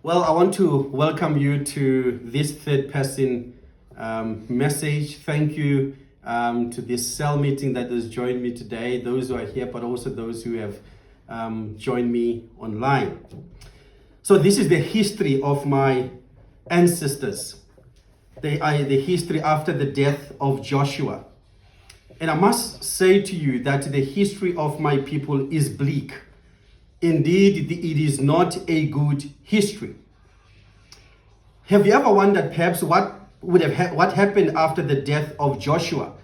Well, I want to welcome you to this third person message. Thank you to this cell meeting that has joined me today, those who are here, but also those who have joined me online. So this is the history of my ancestors. They are the history after the death of Joshua. And I must say to you that the history of my people is bleak. Indeed, it is not a good history. Have you ever wondered perhaps what happened after the death of Joshua?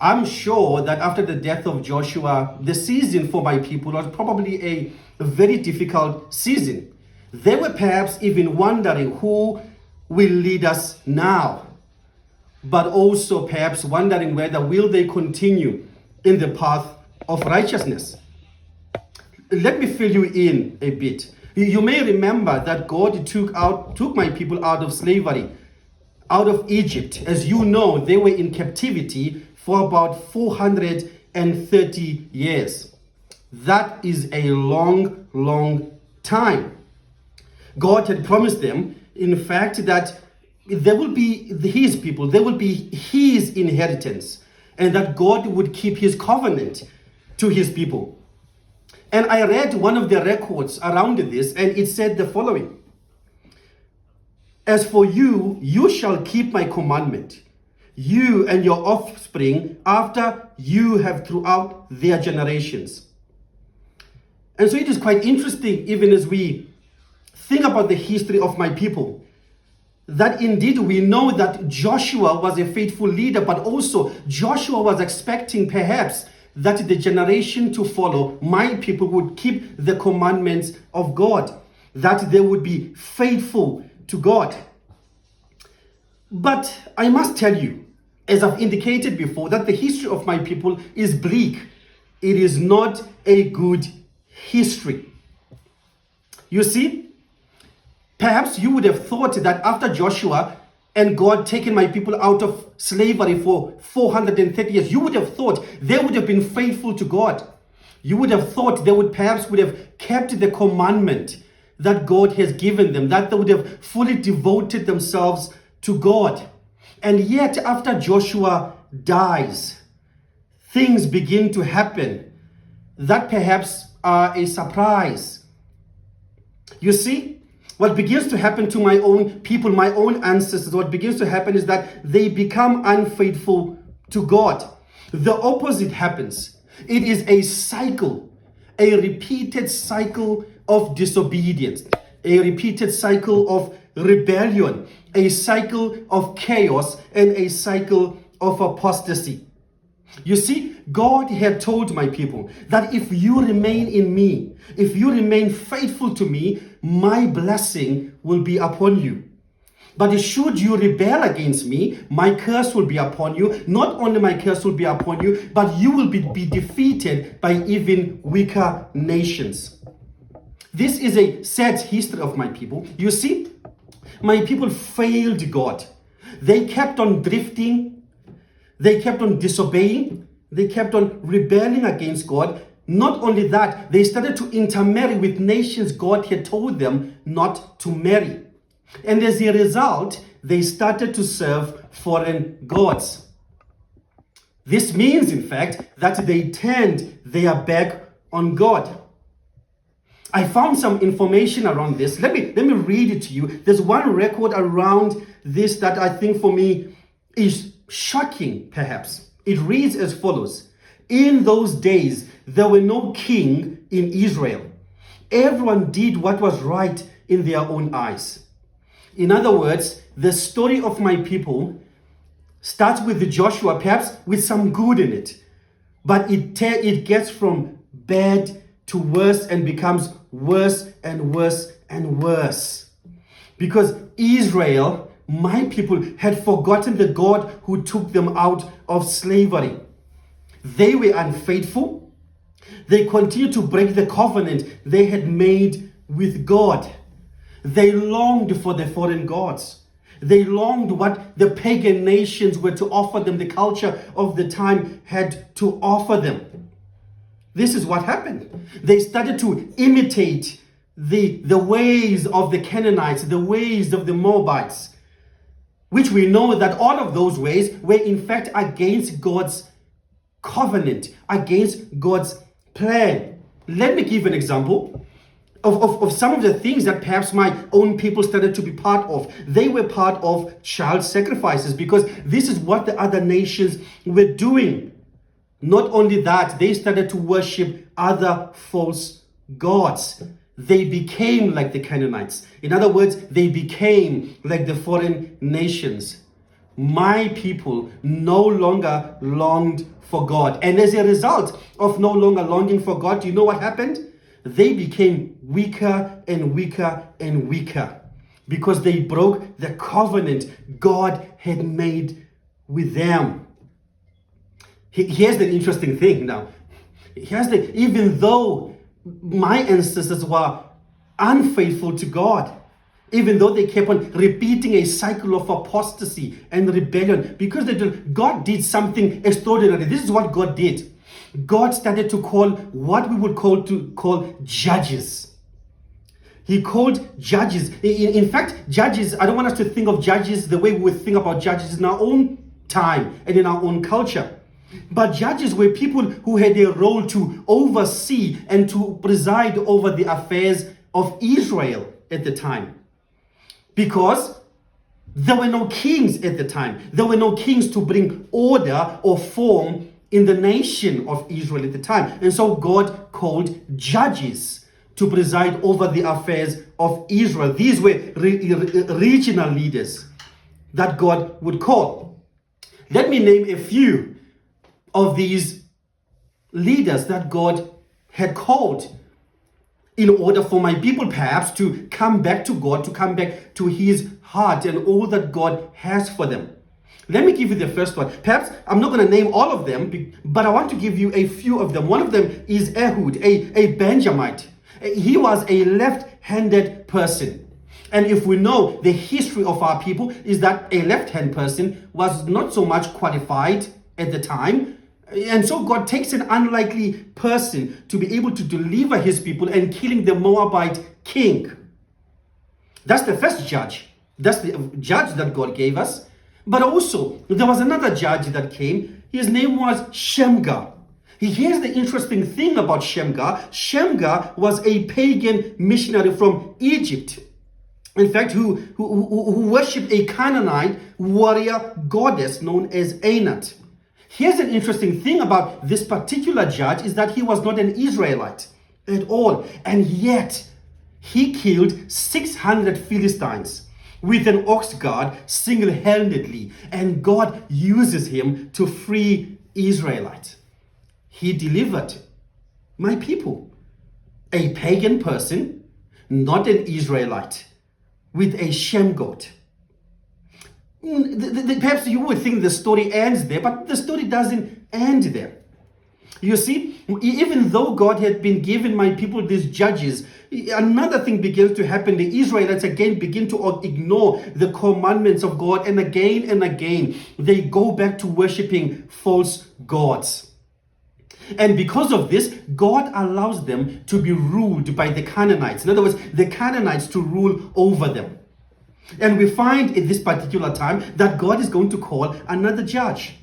I'm sure that after the death of Joshua, the season for my people was probably a very difficult season. They were perhaps even wondering who will lead us now, but also perhaps wondering whether will they continue in the path of righteousness. Let me fill you in a bit. You may remember that God took my people out of slavery, out of Egypt. As you know, they were in captivity for about 430 years. That is a long, long time. God had promised them, in fact, that they will be his people, they will be his inheritance, and that God would keep his covenant to his people. And I read one of the records around this, and it said the following: "As for you, you shall keep my commandment, you and your offspring after you have throughout their generations." And so it is quite interesting, even as we think about the history of my people, that indeed we know that Joshua was a faithful leader, but also Joshua was expecting perhaps that the generation to follow, my people, would keep the commandments of God, that they would be faithful to God. But I must tell you, as I've indicated before, that the history of my people is bleak. It is not a good history. You see, perhaps you would have thought that after Joshua and God taking my people out of slavery for 430 years, you would have thought they would have been faithful to God. You would have thought they would have kept the commandment that God has given them, that they would have fully devoted themselves to God. And yet, after Joshua dies, things begin to happen that perhaps are a surprise. You see, what begins to happen to my own people, my own ancestors, what begins to happen is that they become unfaithful to God. The opposite happens. It is a cycle, a repeated cycle of disobedience, a repeated cycle of rebellion, a cycle of chaos, and a cycle of apostasy. You see, God had told my people that if you remain in me, if you remain faithful to me, my blessing will be upon you. But should you rebel against me, my curse will be upon you. Not only my curse will be upon you, but you will be defeated by even weaker nations. This is a sad history of my people. You see, my people failed God. They kept on drifting. They kept on disobeying. They kept on rebelling against God. Not only that, they started to intermarry with nations God had told them not to marry. And as a result, they started to serve foreign gods. This means, in fact, that they turned their back on God. I found some information around this. Let me read it to you. There's one record around this that I think for me is shocking, perhaps. It reads as follows: "In those days, there were no king in Israel. Everyone did what was right in their own eyes." In other words, the story of my people starts with Joshua, perhaps with some good in it, but it gets from bad to worse and becomes worse and worse and worse. Because Israel, my people, had forgotten the God who took them out of slavery. They were unfaithful. They continued to break the covenant they had made with God. They longed for the foreign gods. They longed what the pagan nations were to offer them, the culture of the time had to offer them. This is what happened. They started to imitate the ways of the Canaanites, the ways of the Moabites, which we know that all of those ways were in fact against God's covenant, against God's plan. Let me give an example of some of the things that perhaps my own people started to be part of. They were part of child sacrifices because this is what the other nations were doing. Not only that, they started to worship other false gods. They became like the Canaanites. In other words, they became like the foreign nations. My people no longer longed for God. And as a result of no longer longing for God, do you know what happened? They became weaker and weaker and weaker because they broke the covenant God had made with them. Here's the interesting thing now. Even though my ancestors were unfaithful to God, even though they kept on repeating a cycle of apostasy and rebellion, because God did something extraordinary. This is what God did. God started to call what we would call judges. He called judges. In fact, judges, I don't want us to think of judges the way we would think about judges in our own time and in our own culture. But judges were people who had a role to oversee and to preside over the affairs of Israel at the time. Because there were no kings at the time. There were no kings to bring order or form in the nation of Israel at the time. And so God called judges to preside over the affairs of Israel. These were regional leaders that God would call. Let me name a few of these leaders that God had called in order for my people perhaps to come back to God, to come back to his heart and all that God has for them. Let me give you the first one. Perhaps I'm not going to name all of them, but I want to give you a few of them. One of them is Ehud, a Benjamite. He was a left-handed person. And if we know the history of our people is that a left-hand person was not so much qualified at the time. And so God takes an unlikely person to be able to deliver his people and killing the Moabite king. That's the first judge. That's the judge that God gave us. But also, there was another judge that came. His name was Shemgar. Here's the interesting thing about Shemgar. Shemgar was a pagan missionary from Egypt. In fact, who worshipped a Canaanite warrior goddess known as Anat. Here's an interesting thing about this particular judge is that he was not an Israelite at all. And yet, he killed 600 Philistines with an ox guard single-handedly. And God uses him to free Israelites. He delivered my people, a pagan person, not an Israelite, with a Shem goat. Perhaps you would think the story ends there, but the story doesn't end there. You see, even though God had been giving my people these judges, another thing begins to happen. The Israelites again begin to ignore the commandments of God, and again they go back to worshiping false gods. And because of this, God allows them to be ruled by the Canaanites. In other words, the Canaanites to rule over them. And we find in this particular time that God is going to call another judge.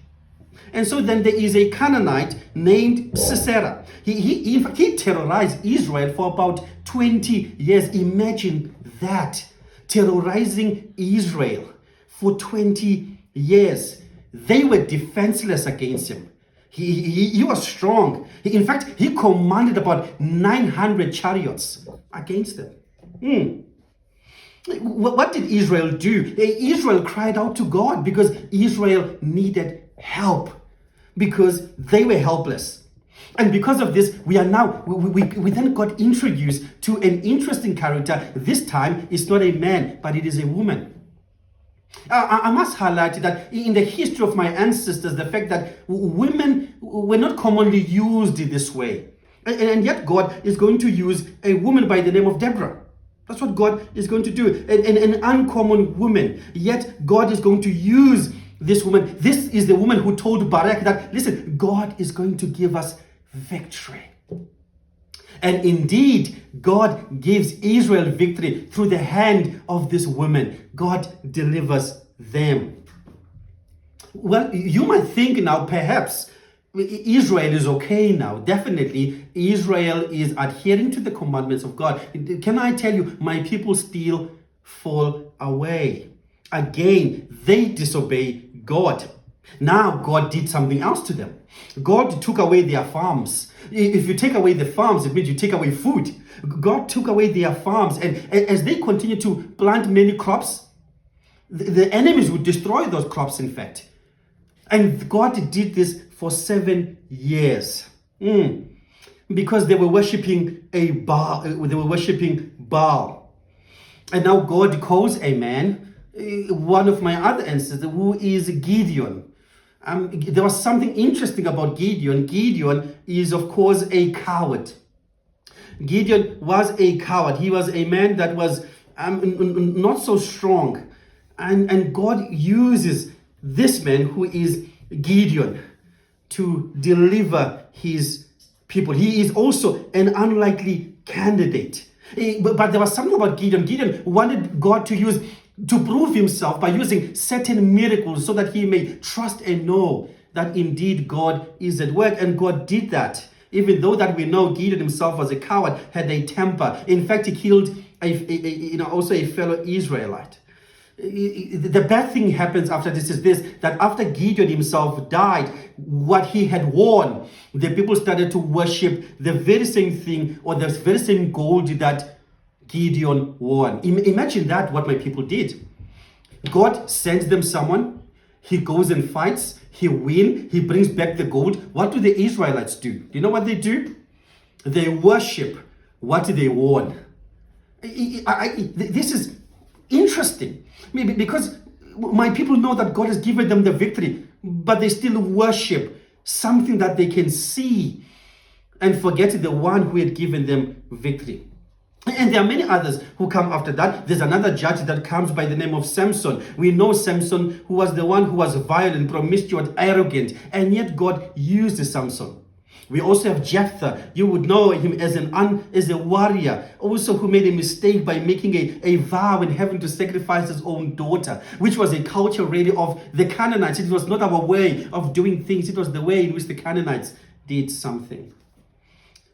And so then there is a Canaanite named Sisera. He terrorized Israel for about 20 years. Imagine that, terrorizing Israel for 20 years. They were defenseless against him. He was strong. In fact, he commanded about 900 chariots against them. What did Israel do? Israel cried out to God because Israel needed help, because they were helpless. And because of this, we then got introduced to an interesting character. This time, it's not a man, but it is a woman. I must highlight that in the history of my ancestors, the fact that women were not commonly used in this way. And yet God is going to use a woman by the name of Deborah. That's what God is going to do. An uncommon woman. Yet God is going to use this woman. This is the woman who told Barak that, listen, God is going to give us victory. And indeed, God gives Israel victory through the hand of this woman. God delivers them. Well, you might think now, perhaps, Israel is okay now. Definitely, Israel is adhering to the commandments of God. Can I tell you, my people still fall away. Again, they disobey God. Now, God did something else to them. God took away their farms. If you take away the farms, it means you take away food. God took away their farms, and as they continue to plant many crops, the enemies would destroy those crops, in fact. And God did this for 7 years. Because they were worshipping a Baal. They were worshipping Baal. And now God calls a man, one of my other ancestors, who is Gideon. There was something interesting about Gideon. Gideon is, of course, a coward. Gideon was a coward. He was a man that was not so strong. And God uses this man, who is Gideon, to deliver his people. He is also an unlikely candidate. But there was something about Gideon. Gideon wanted God to prove himself by using certain miracles so that he may trust and know that indeed God is at work. And God did that. Even though that we know Gideon himself was a coward, had a temper. In fact, he killed also a fellow Israelite. The bad thing happens after this is this, that after Gideon himself died, what he had worn, the people started to worship the very same thing, or the very same gold that Gideon wore. Imagine that, what my people did. God sends them someone, he goes and fights, he wins, he brings back the gold. What do the Israelites do? Do you know what they do? They worship what they wore. This is interesting. Maybe because my people know that God has given them the victory, but they still worship something that they can see and forget the one who had given them victory. And there are many others who come after that. There's another judge that comes by the name of Samson. We know Samson, who was the one who was violent, promiscuous, arrogant, and yet God used Samson. We also have Jephthah. You would know him as a warrior, also who made a mistake by making a vow and having to sacrifice his own daughter, which was a culture really of the Canaanites. It was not our way of doing things. It was the way in which the Canaanites did something.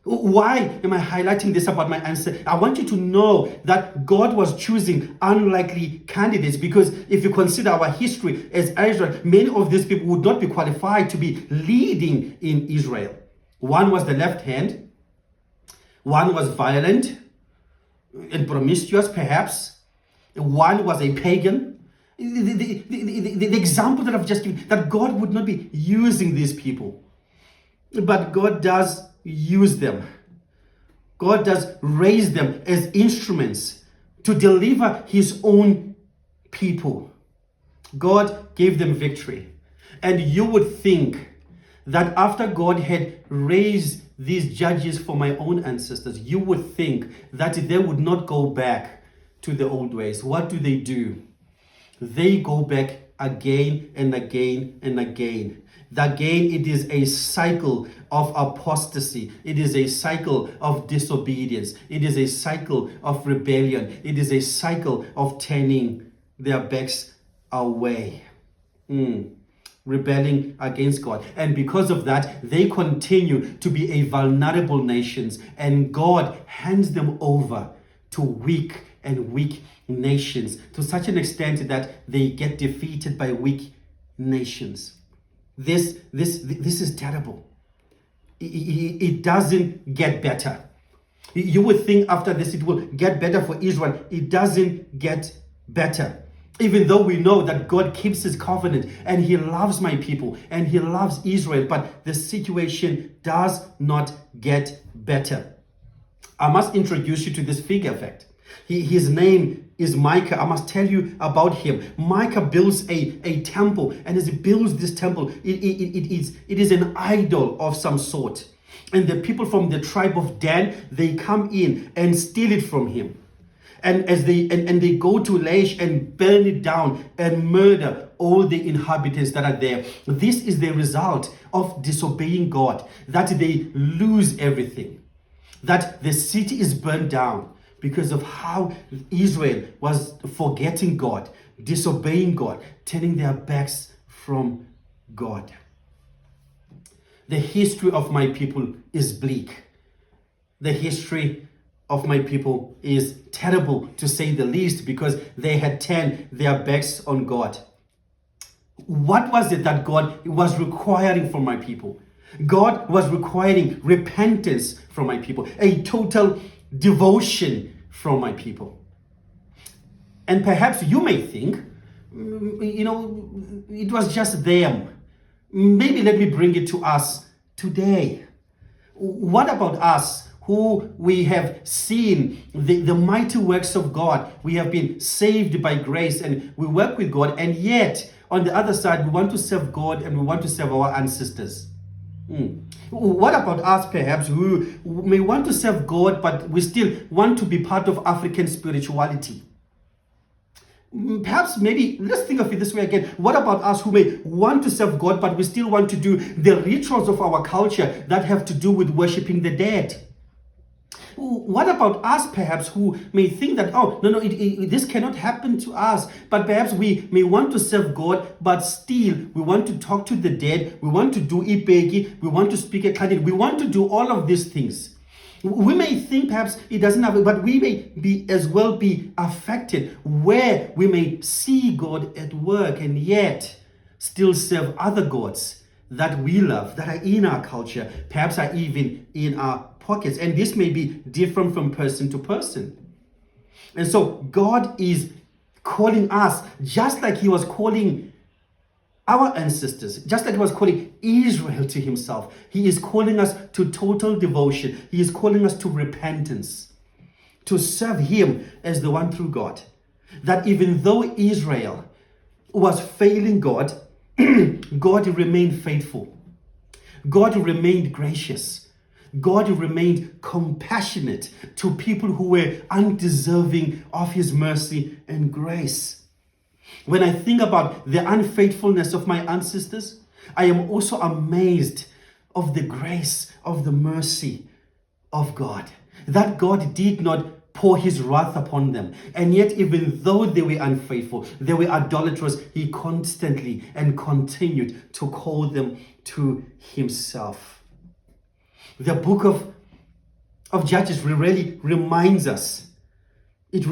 Why am I highlighting this about my answer? I want you to know that God was choosing unlikely candidates, because if you consider our history as Israel, many of these people would not be qualified to be leading in Israel. One was the left hand, one was violent and promiscuous, perhaps, one was a pagan. The example that I've just given, that God would not be using these people, but God does use them. God does raise them as instruments to deliver his own people. God gave them victory. And you would think that after God had raised these judges for my own ancestors, you would think that they would not go back to the old ways. What do? They go back again and again and again. Again, it is a cycle of apostasy. It is a cycle of disobedience. It is a cycle of rebellion. It is a cycle of turning their backs away. Rebelling against God. And because of that, they continue to be a vulnerable nation, and God hands them over to weak nations, to such an extent that they get defeated by weak nations. This is terrible. It doesn't get better. You would think after this it will get better for Israel. It doesn't get better. Even though we know that God keeps his covenant and he loves my people and he loves Israel, but the situation does not get better. I must introduce you to this figure effect. His name is Micah. I must tell you about him. Micah builds a temple, and as he builds this temple, it is an idol of some sort. And the people from the tribe of Dan, they come in and steal it from him. And as they go to Laish and burn it down and murder all the inhabitants that are there. This is the result of disobeying God, that they lose everything. that the city is burned down because of how Israel was forgetting God, disobeying God, turning their backs from God. The history of my people is bleak. The history of my people is terrible, to say the least, because they had turned their backs on God. What was it that God was requiring from my people? God was requiring repentance from my people, a total devotion from my people. And perhaps you may think, it was just them. Maybe let me bring it to us today. What about us who we have seen the mighty works of God? We have been saved by grace and we work with God, and yet on the other side, we want to serve God and we want to serve our ancestors. What about us, perhaps, who may want to serve God, but we still want to be part of African spirituality? Perhaps, maybe, let's think of it this way again. What about us who may want to serve God, but we still want to do the rituals of our culture that have to do with worshiping the dead? What about us, perhaps, who may think that, this cannot happen to us, but perhaps we may want to serve God, but still we want to talk to the dead, we want to do ipeki, we want to speak a kadin, we want to do all of these things. We may think perhaps it doesn't happen, but we may be as well be affected, where we may see God at work and yet still serve other gods that we love, that are in our culture, perhaps are even in our pockets. And this may be different from person to person. And so God is calling us, just like he was calling our ancestors, just like he was calling Israel to himself. He is calling us to total devotion. He is calling us to repentance, to serve him as the one true God. That even though Israel was failing God, God remained faithful. God remained gracious. God remained compassionate to people who were undeserving of his mercy and grace. When I think about the unfaithfulness of my ancestors, I am also amazed of the grace, of the mercy of God. That God did not pour his wrath upon them. And yet, even though they were unfaithful, they were idolatrous, he constantly and continued to call them to himself. The book of Judges really reminds us